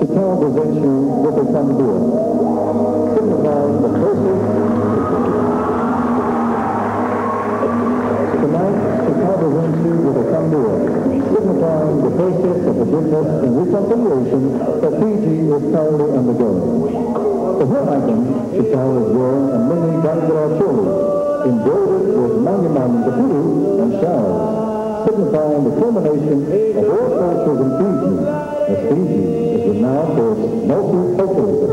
Chicago presents you with a tambur, signifying the process. Tonight, Chicago presents you with a tambur, signifying the process of forgiveness and reconciliation that Fiji is currently undergoing. For her item, Chicago is wearing a mini Bangla choli, embroidered with Mangaman Kapuru and showers, signifying the culmination of all cultures in Fiji, as Fiji is renowned for its multiculturalism.